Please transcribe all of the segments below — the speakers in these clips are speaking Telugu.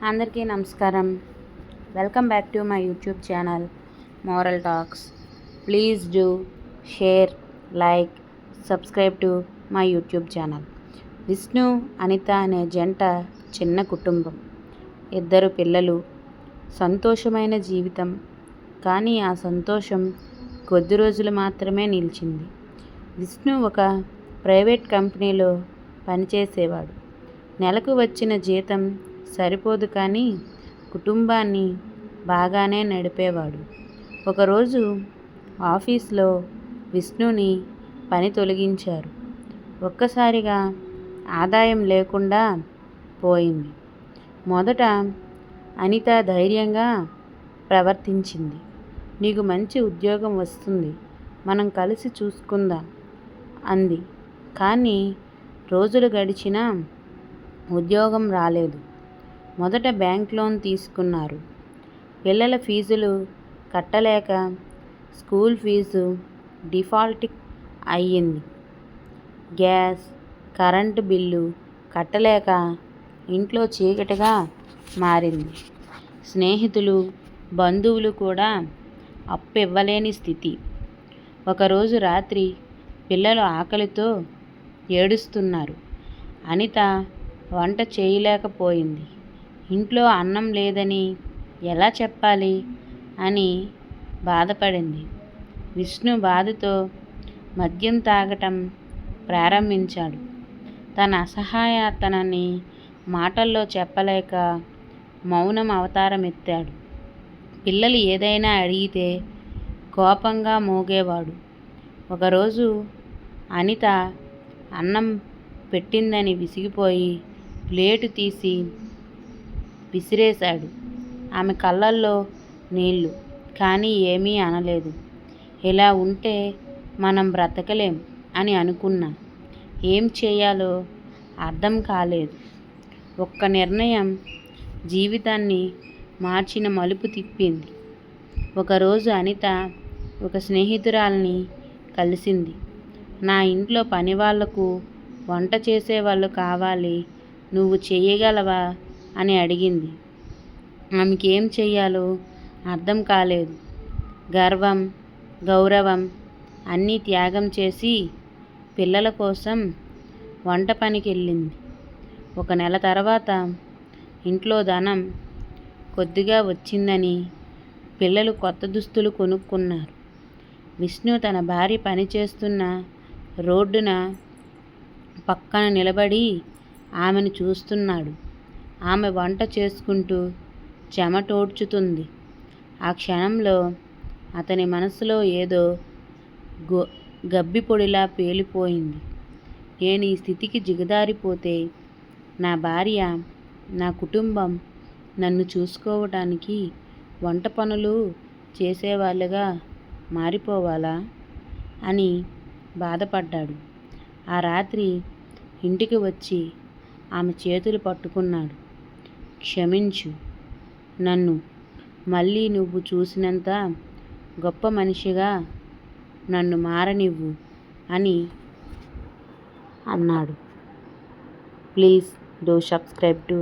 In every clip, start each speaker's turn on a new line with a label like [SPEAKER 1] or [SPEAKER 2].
[SPEAKER 1] అందరికీ నమస్కారం. Welcome back to my YouTube channel moral talks. Please do share, like, subscribe to my YouTube channel. Vishnu, Anitha అనే జంట చిన్న కుటుంబం, 2 పిల్లలు, సంతోషమైన జీవితం. కానీ ఆ సంతోషం కొద్ది రోజులు మాత్రమే నిలిచింది. విష్ణు ఒక ప్రైవేట్ కంపెనీలో పనిచేసేవాడు. నెలకు వచ్చిన జీతం సరిపోదు, కానీ కుటుంబాన్ని బాగానే నడిపేవాడు. ఒకరోజు ఆఫీస్లో విష్ణుని పని తొలగించారు. ఒక్కసారిగా ఆదాయం లేకుండా పోయింది. మొదట అనిత ధైర్యంగా ప్రవర్తించింది. నీకు మంచి ఉద్యోగం వస్తుంది, మనం కలిసి చూసుకుందాం అంది. కానీ రోజులు గడిచినా ఉద్యోగం రాలేదు. మొదట బ్యాంక్ లోన్ తీసుకున్నారు. పిల్లల ఫీజులు కట్టలేక స్కూల్ ఫీజు డిఫాల్ట్ అయ్యింది. గ్యాస్, కరెంటు బిల్లు కట్టలేక ఇంట్లో చీకటిగా మారింది. స్నేహితులు, బంధువులు కూడా అప్పు ఇవ్వలేని స్థితి. ఒకరోజు రాత్రి పిల్లలు ఆకలితో ఏడుస్తున్నారు. అనిత వంట చేయలేకపోయింది. ఇంట్లో అన్నం లేదని ఎలా చెప్పాలి అని బాధపడింది. విష్ణు బాధతో మద్యం తాగటం ప్రారంభించాడు. తన అసహాయతని మాటల్లో చెప్పలేక మౌనం అవతారమెత్తాడు. పిల్లలు ఏదైనా అడిగితే కోపంగా మోగేవాడు. ఒకరోజు అనిత అన్నం పెట్టిందని విసిగిపోయి ప్లేటు తీసి విసిరేశాడు. ఆమె కళ్ళల్లో నీళ్లు, కానీ ఏమీ అనలేదు. ఇలా ఉంటే మనం బ్రతకలేం అని అనుకున్నా. ఏం చేయాలో అర్థం కాలేదు. ఒక్క నిర్ణయం జీవితాన్ని మార్చిన మలుపు తిప్పింది. ఒకరోజు అనిత ఒక స్నేహితురాల్ని కలిసింది. నా ఇంట్లో పనివాళ్లకు వంట చేసేవాళ్ళు కావాలి, నువ్వు చెయ్యగలవా అని అడిగింది. ఆమెకి ఏం చెయ్యాలో అర్థం కాలేదు. గర్వం, గౌరవం అన్నీ త్యాగం చేసి పిల్లల కోసం వంట పనికి వెళ్ళింది. 1 నెల తర్వాత ఇంట్లో ధనం కొద్దిగా వచ్చిందని పిల్లలు కొత్త దుస్తులు కొనుక్కున్నారు. విష్ణు తన భార్య పనిచేస్తున్న రోడ్డున పక్కన నిలబడి ఆమెను చూస్తున్నాడు. ఆమె వంట చేసుకుంటూ చెమటోడ్చుతుంది. ఆ క్షణంలో అతని మనసులో ఏదో గబ్బిపొడిలా పేలిపోయింది. నేను ఈ స్థితికి దిగజారిపోతే నా భార్య, నా కుటుంబం నన్ను చూసుకోవటానికి వంట పనులు చేసేవాళ్ళుగా మారిపోవాలా అని బాధపడ్డాడు. ఆ రాత్రి ఇంటికి వచ్చి ఆమె చేతులు పట్టుకున్నాడు. క్షమించు, నన్ను మళ్ళీ నువ్వు చూసినంత గొప్ప మనిషిగా నన్ను మారనివ్వు అని అన్నాడు. Please do subscribe to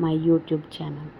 [SPEAKER 1] my YouTube channel.